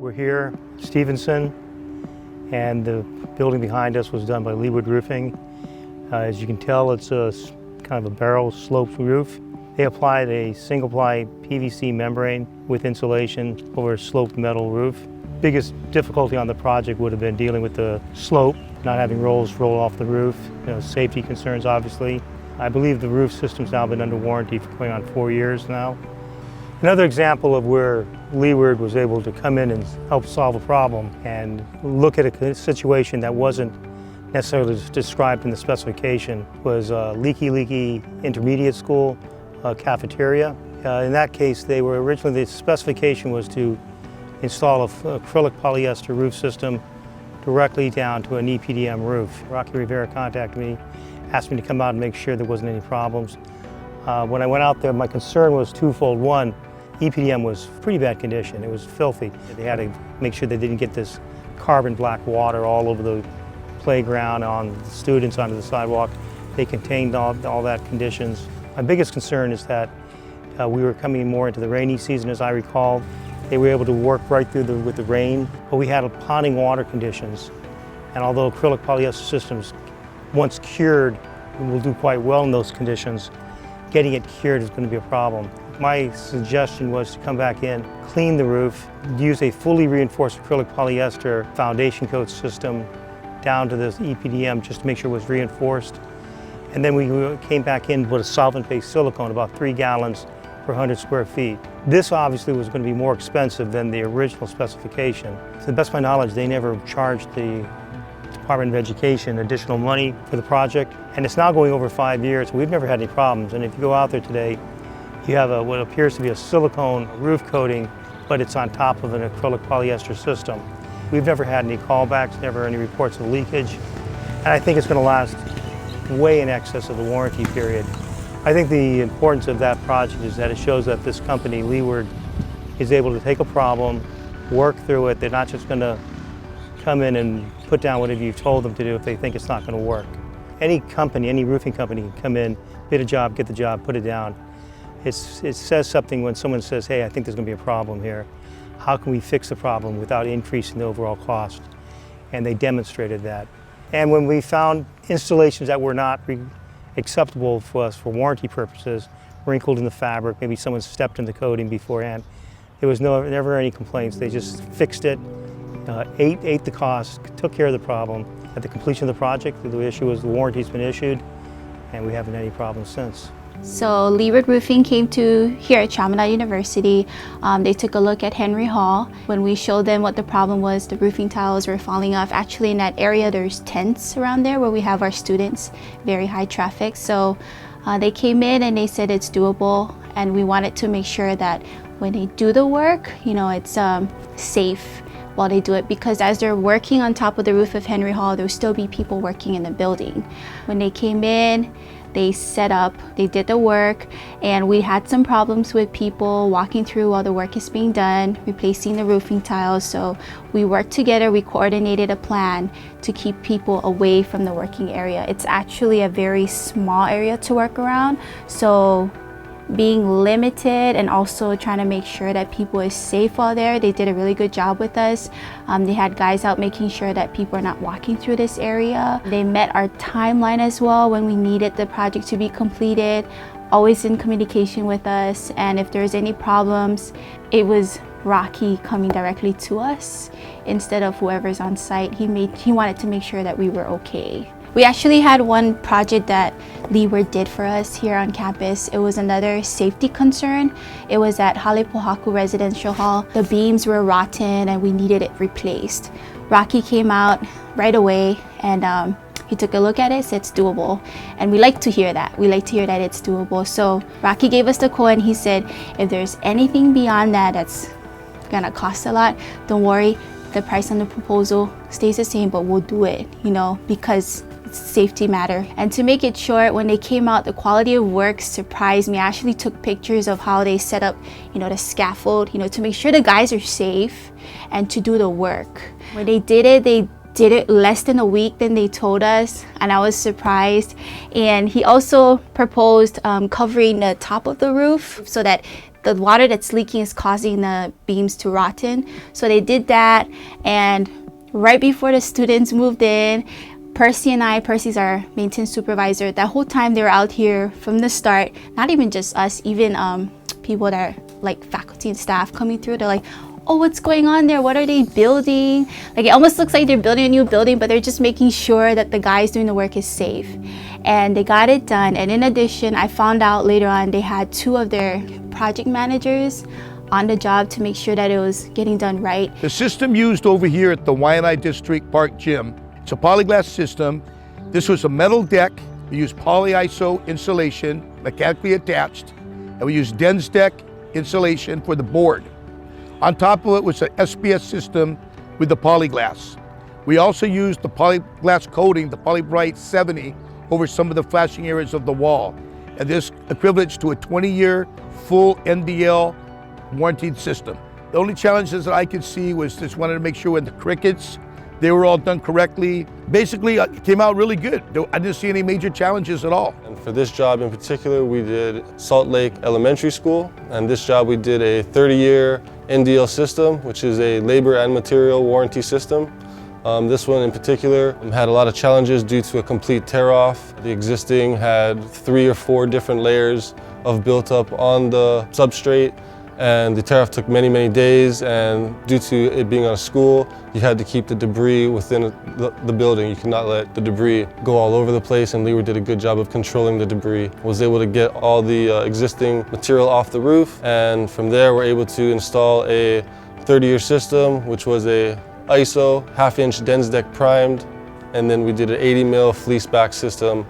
We're here, Stevenson, and the building behind us was done by Leeward Roofing. As you can tell, it's a kind of a barrel sloped roof. They applied a single-ply PVC membrane with insulation over a sloped metal roof. Biggest difficulty on the project would have been dealing with the slope, not having rolls roll off the roof, safety concerns obviously. I believe the roof system's now been under warranty for going on 4 years now. Another example of where Leeward was able to come in and help solve a problem and look at a situation that wasn't necessarily described in the specification was leaky intermediate school cafeteria. In that case, the specification was to install an acrylic polyester roof system directly down to an EPDM roof. Rocky Rivera contacted me, asked me to come out and make sure there wasn't any problems. When I went out there, my concern was twofold. One, EPDM was pretty bad condition. It was filthy. They had to make sure they didn't get this carbon black water all over the playground, on the students, onto the sidewalk. They contained all that conditions. My biggest concern is that we were coming more into the rainy season, as I recall. They were able to work right through with the rain, but we had ponding water conditions. And although acrylic polyester systems, once cured, will do quite well in those conditions, getting it cured is going to be a problem. My suggestion was to come back in, clean the roof, use a fully reinforced acrylic polyester foundation coat system down to this EPDM just to make sure it was reinforced. And then we came back in with a solvent-based silicone, about 3 gallons per 100 square feet. This obviously was going to be more expensive than the original specification. To the best of my knowledge, they never charged the Department of Education additional money for the project, and it's now going over 5 years. We've never had any problems, and if you go out there today, you have what appears to be a silicone roof coating, but it's on top of an acrylic polyester system. We've never had any callbacks, never any reports of leakage, and I think it's going to last way in excess of the warranty period. I think the importance of that project is that it shows that this company, Leeward, is able to take a problem, work through it. They're not just going to come in and put down whatever you've told them to do if they think it's not going to work. Any company, any roofing company can come in, bid a job, get the job, put it down. It says something when someone says, hey, I think there's going to be a problem here. How can we fix the problem without increasing the overall cost? And they demonstrated that. And when we found installations that were not acceptable for us for warranty purposes, wrinkled in the fabric, maybe someone stepped in the coating beforehand, there was never any complaints. They just fixed it, ate the cost, took care of the problem. At the completion of the project, the issue was the warranty's been issued, and we haven't had any problems since. So Leeward Roofing came to here at Chaminade University. They took a look at Henry Hall. When we showed them what the problem was, the roofing tiles were falling off. Actually in that area there's tents around there where we have our students, very high traffic. So they came in and they said it's doable, and we wanted to make sure that when they do the work, it's safe while they do it, because as they're working on top of the roof of Henry Hall, there'll still be people working in the building. When they came in, they set up, they did the work, and we had some problems with people walking through while the work is being done, replacing the roofing tiles. So we worked together, we coordinated a plan to keep people away from the working area. It's actually a very small area to work around, so being limited and also trying to make sure that people is safe while there. They did a really good job with us. They had guys out making sure that people are not walking through this area. They met our timeline as well when we needed the project to be completed, always in communication with us, and if there's any problems, it was Rocky coming directly to us instead of whoever's on site. He wanted to make sure that we were okay. We actually had one project that Leeward did for us here on campus. It was another safety concern. It was at Halepohaku Residential Hall. The beams were rotten and we needed it replaced. Rocky came out right away and he took a look at it, said it's doable. And we like to hear that. We like to hear that it's doable. So Rocky gave us the quote and he said, if there's anything beyond that that's gonna cost a lot, don't worry, the price on the proposal stays the same, but we'll do it, because safety matter. And to make it short, when they came out, the quality of work surprised me. I actually took pictures of how they set up, the scaffold, to make sure the guys are safe and to do the work. When they did it less than a week than they told us, and I was surprised. And he also proposed covering the top of the roof so that the water that's leaking is causing the beams to rotten. So they did that, and right before the students moved in, Percy's our maintenance supervisor, that whole time they were out here from the start. Not even just us, even people that are like faculty and staff coming through, they're like, oh, what's going on there? What are they building? Like, it almost looks like they're building a new building, but they're just making sure that the guys doing the work is safe. And they got it done. And in addition, I found out later on they had 2 of their project managers on the job to make sure that it was getting done right. The system used over here at the Waianae District Park Gym, it's a polyglass system. This was a metal deck. We used polyiso insulation, mechanically attached, and we used Densdeck insulation for the board. On top of it was an SPS system with the polyglass. We also used the polyglass coating, the Polybright 70, over some of the flashing areas of the wall. And this equivalents to a 20-year full NDL warranted system. The only challenges that I could see was just wanted to make sure when the crickets, they were all done correctly. Basically, it came out really good. I didn't see any major challenges at all. And for this job in particular, we did Salt Lake Elementary School. And this job, we did a 30-year NDL system, which is a labor and material warranty system. This one in particular had a lot of challenges due to a complete tear-off. The existing had 3 or 4 different layers of built up on the substrate, and the tear-off took many, many days, and due to it being on a school, you had to keep the debris within the building. You could not let the debris go all over the place, and Leeward did a good job of controlling the debris. Was able to get all the existing material off the roof, and from there we're able to install a 30-year system, which was a ISO, half-inch Densdeck primed, and then we did an 80 mil fleece back system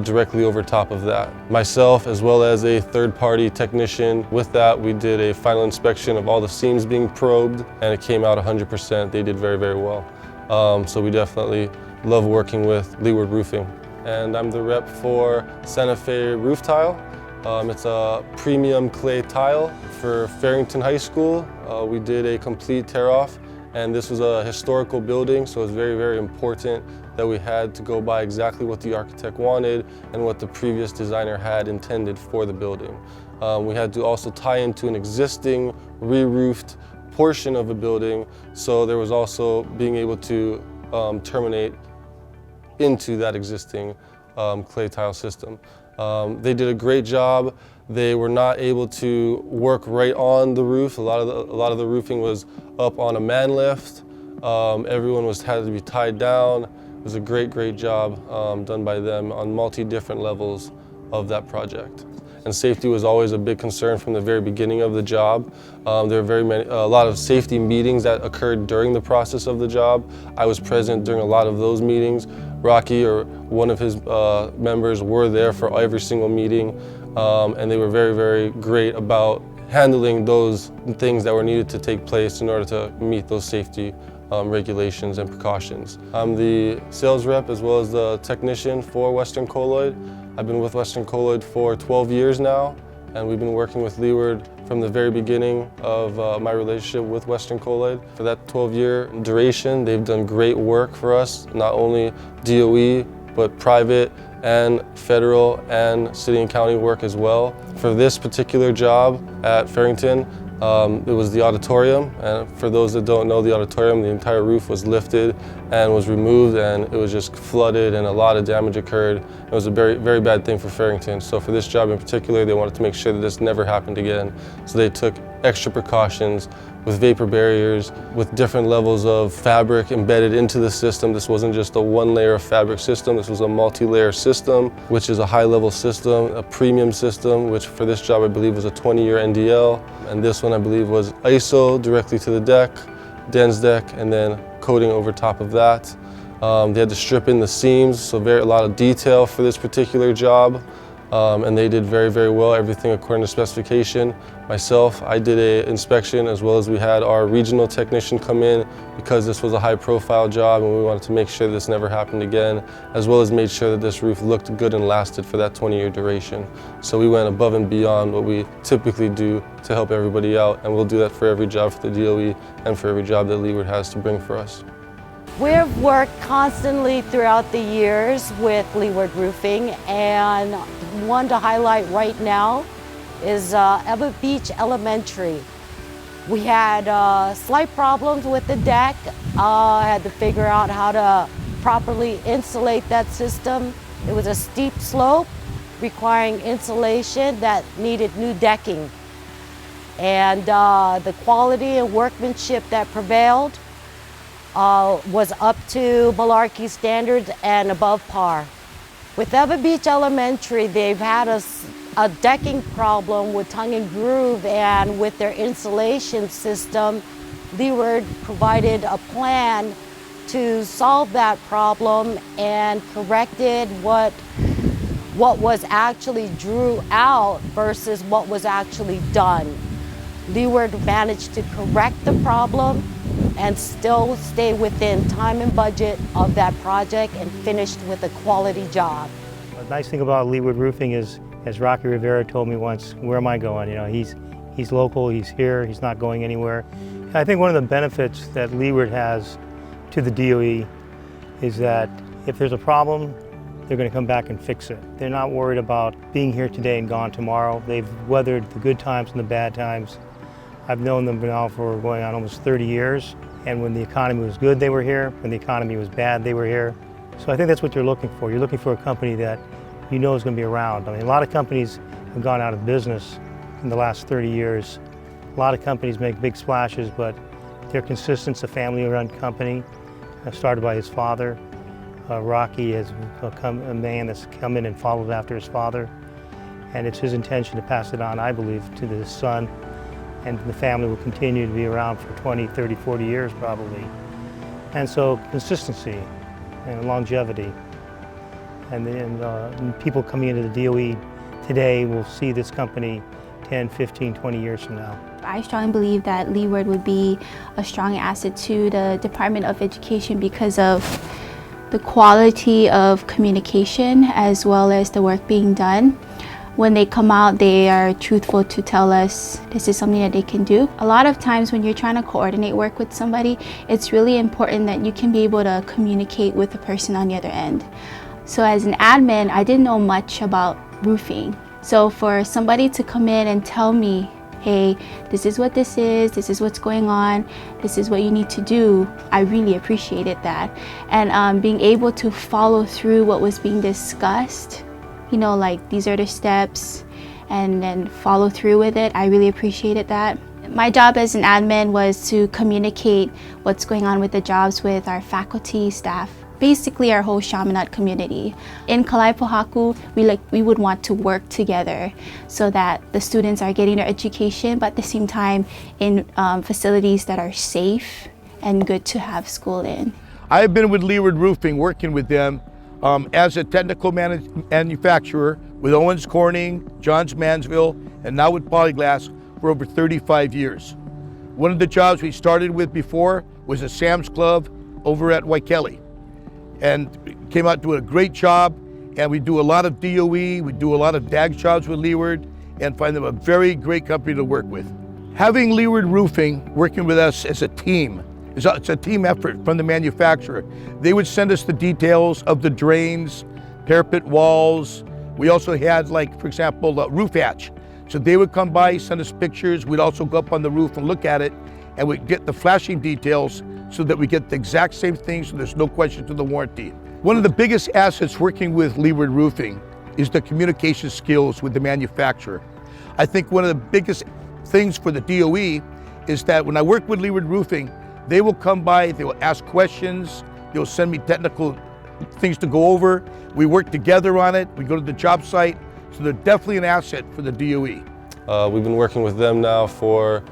directly over top of that. Myself, as well as a third-party technician, with that we did a final inspection of all the seams being probed, and it came out 100%. They did very, very well. So we definitely love working with Leeward Roofing. And I'm the rep for Santa Fe Roof Tile. It's a premium clay tile for Farrington High School. We did a complete tear-off. And this was a historical building, so it's very, very important that we had to go by exactly what the architect wanted and what the previous designer had intended for the building. We had to also tie into an existing re-roofed portion of a building, so there was also being able to terminate into that existing clay tile system. They did a great job. They were not able to work right on the roof. A lot of the roofing was up on a man lift. Everyone had to be tied down. It was a great, great job done by them on different levels of that project. And safety was always a big concern from the very beginning of the job. There were a lot of safety meetings that occurred during the process of the job. I was present during a lot of those meetings. Rocky or one of his members were there for every single meeting. And they were very, very great about handling those things that were needed to take place in order to meet those safety regulations and precautions. I'm the sales rep as well as the technician for Western Colloid. I've been with Western Colloid for 12 years now, and we've been working with Leeward from the very beginning of my relationship with Western Colloid. For that 12-year duration, they've done great work for us, not only DOE, but private and federal and city and county work as well. For this particular job at Farrington, it was the auditorium, and for those that don't know the auditorium, the entire roof was lifted and was removed, and it was just flooded and a lot of damage occurred. It was a very, very bad thing for Farrington. So for this job in particular, they wanted to make sure that this never happened again. So they took extra precautions with vapor barriers, with different levels of fabric embedded into the system. This wasn't just a one layer of fabric system, this was a multi-layer system, which is a high-level system, a premium system, which for this job I believe was a 20-year NDL. And this one I believe was ISO directly to the deck, Densdeck, and then coating over top of that. They had to strip in the seams, so a lot of detail for this particular job. And they did very, very well, everything according to specification. Myself, I did an inspection as well as we had our regional technician come in because this was a high-profile job and we wanted to make sure this never happened again, as well as made sure that this roof looked good and lasted for that 20-year duration. So we went above and beyond what we typically do to help everybody out, and we'll do that for every job for the DOE and for every job that Leeward has to bring for us. We've worked constantly throughout the years with Leeward Roofing, and one to highlight right now is Eva Beach Elementary. We had slight problems with the deck. I had to figure out how to properly insulate that system. It was a steep slope requiring insulation that needed new decking. And the quality and workmanship that prevailed was up to Malarkey standards and above par. With Eva Beach Elementary, they've had a decking problem with tongue and groove, and with their insulation system, Leeward provided a plan to solve that problem and corrected what was actually drew out versus what was actually done. Leeward managed to correct the problem and still stay within time and budget of that project and finished with a quality job. The nice thing about Leeward Roofing is, as Rocky Rivera told me once, where am I going? You know, he's local, he's here, he's not going anywhere. And I think one of the benefits that Leeward has to the DOE is that if there's a problem, they're going to come back and fix it. They're not worried about being here today and gone tomorrow. They've weathered the good times and the bad times. I've known them now for going on almost 30 years. And when the economy was good, they were here. When the economy was bad, they were here. So I think that's what you're looking for. You're looking for a company that you know is going to be around. I mean, a lot of companies have gone out of business in the last 30 years. A lot of companies make big splashes, but they're consistent. It's a family-run company started by his father. Rocky has become a man that's come in and followed after his father. And it's his intention to pass it on, I believe, to his son. And the family will continue to be around for 20, 30, 40 years probably. And so consistency and longevity. And people coming into the DOE today will see this company 10, 15, 20 years from now. I strongly believe that Leeward would be a strong asset to the Department of Education because of the quality of communication as well as the work being done. When they come out, they are truthful to tell us this is something that they can do. A lot of times when you're trying to coordinate work with somebody, it's really important that you can be able to communicate with the person on the other end. So as an admin, I didn't know much about roofing. So for somebody to come in and tell me, hey, this is what's going on, this is what you need to do, I really appreciated that. And being able to follow through what was being discussed, you know, like these are the steps, and then follow through with it. I really appreciated that. My job as an admin was to communicate what's going on with the jobs with our faculty, staff, basically our whole Chaminade community. In Kalaipahaku, we would want to work together so that the students are getting their education, but at the same time in facilities that are safe and good to have school in. I've been with Leeward Roofing, working with them as a technical manufacturer with Owens Corning, Johns Mansville, and now with Polyglass for over 35 years. One of the jobs we started with before was a Sam's Club over at Waikele, and came out doing a great job. And we do a lot of DOE, we do a lot of DAG jobs with Leeward, and find them a very great company to work with. Having Leeward Roofing working with us as a team, it's a team effort from the manufacturer. They would send us the details of the drains, parapet walls. We also had, like, for example, the roof hatch. So they would come by, send us pictures. We'd also go up on the roof and look at it, and we'd get the flashing details so that we get the exact same thing, so there's no question to the warranty. One of the biggest assets working with Leeward Roofing is the communication skills with the manufacturer. I think one of the biggest things for the DOE is that when I work with Leeward Roofing, they will come by, they will ask questions, they'll send me technical things to go over. We work together on it, we go to the job site, so they're definitely an asset for the DOE. We've been working with them now for,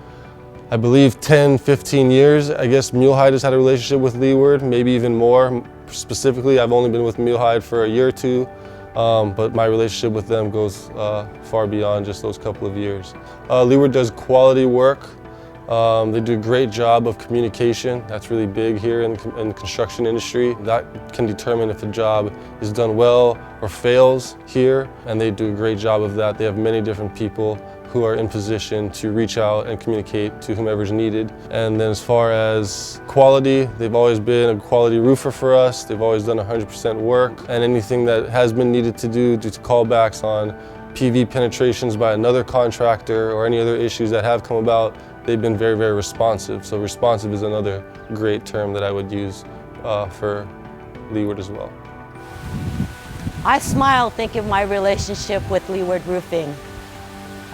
I believe, 10, 15 years. I guess Mulehide has had a relationship with Leeward, maybe even more. Specifically, I've only been with Mulehide for a year or two, but my relationship with them goes far beyond just those couple of years. Leeward does quality work. They do a great job of communication. That's really big here in the construction industry. That can determine if a job is done well or fails here, and they do a great job of that. They have many different people who are in position to reach out and communicate to whomever's needed. And then as far as quality, they've always been a quality roofer for us. They've always done 100% work, and anything that has been needed to do due to callbacks on PV penetrations by another contractor or any other issues that have come about, they've been very, very responsive. So responsive is another great term that I would use for Leeward as well. I smile thinking of my relationship with Leeward Roofing.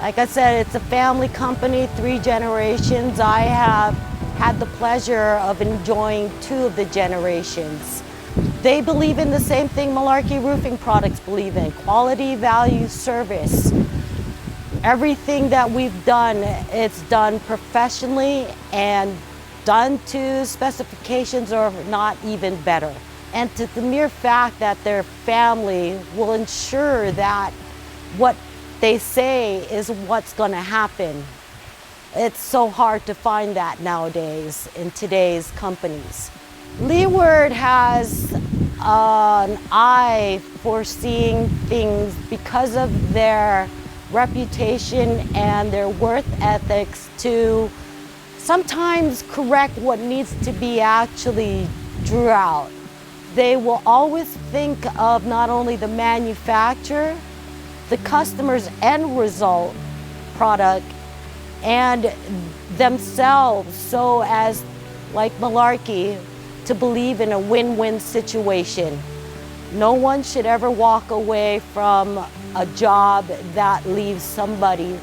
Like I said, it's a family company, 3 generations. I have had the pleasure of enjoying 2 of the generations. They believe in the same thing Malarkey Roofing Products believe in: quality, value, service. Everything that we've done, it's done professionally and done to specifications or not even better. And to the mere fact that their family will ensure that what they say is what's going to happen. It's so hard to find that nowadays in today's companies. Leeward has an eye for seeing things because of their reputation and their work ethics to sometimes correct what needs to be actually drew out. They will always think of not only the manufacturer, the customer's end result product, and themselves, so as, like Malarkey, to believe in a win-win situation. No one should ever walk away from a job that leaves somebody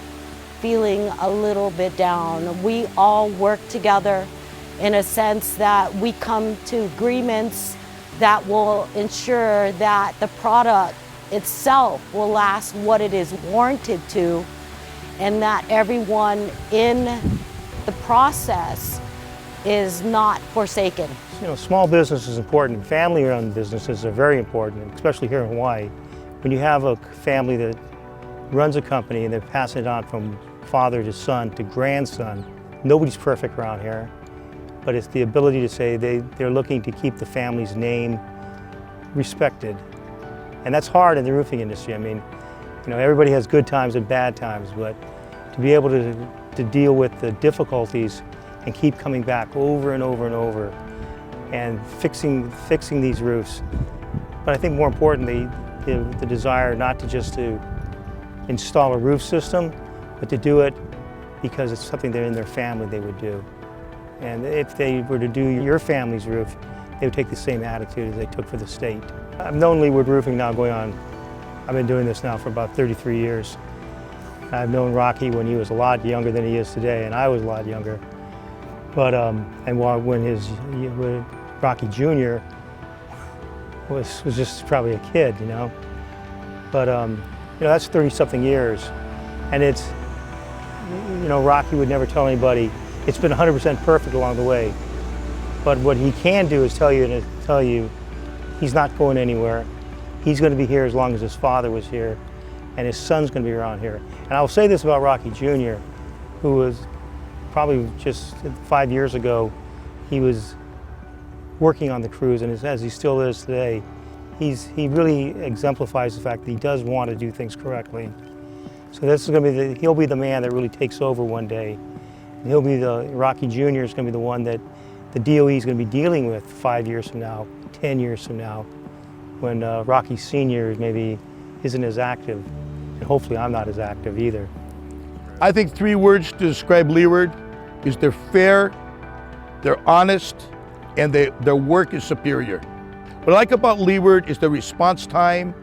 feeling a little bit down. We all work together in a sense that we come to agreements that will ensure that the product itself will last what it is warranted to, and that everyone in the process is not forsaken. You know, small business is important. Family-run businesses are very important, especially here in Hawaii. When you have a family that runs a company and they pass it on from father to son to grandson, nobody's perfect around here, but it's the ability to say they're looking to keep the family's name respected. And that's hard in the roofing industry. I mean, you know, everybody has good times and bad times, but to be able to deal with the difficulties and keep coming back over and over and over and fixing these roofs. But I think more importantly, the desire not to just to install a roof system, but to do it because it's something that in their family they would do. And if they were to do your family's roof, they would take the same attitude as they took for the state. I've known Leeward Roofing now I've been doing this now for about 33 years. I've known Rocky when he was a lot younger than he is today, and I was a lot younger. But, when Rocky Jr. was just probably a kid, you know. But, you know, that's 30-something years. And it's, you know, Rocky would never tell anybody it's been 100% perfect along the way. But what he can do is tell you he's not going anywhere. He's going to be here as long as his father was here, and his son's going to be around here. And I'll say this about Rocky Jr., who was probably just 5 years ago, he was working on the crews, and as he still is today, he really exemplifies the fact that he does want to do things correctly. So this is going to be he'll be the man that really takes over one day. And Rocky Jr. is going to be the one that the DOE is going to be dealing with 5 years from now, 10 years from now, when Rocky Sr. maybe isn't as active, and hopefully I'm not as active either. I think 3 words to describe Leeward is they're fair, they're honest, and their work is superior. What I like about Leeward is their response time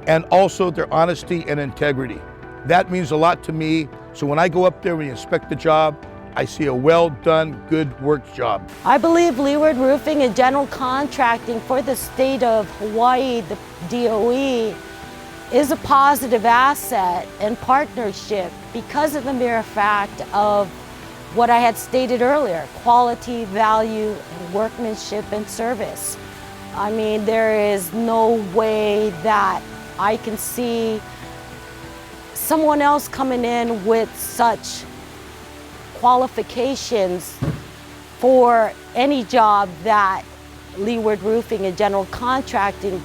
and also their honesty and integrity. That means a lot to me, so when I go up there and inspect the job, I see a well-done, good work job. I believe Leeward Roofing and General Contracting for the state of Hawaii, the DOE, is a positive asset and partnership because of the mere fact of what I had stated earlier: quality, value, and workmanship and service. I mean, there is no way that I can see someone else coming in with such qualifications for any job that Leeward Roofing and General Contracting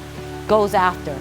goes after.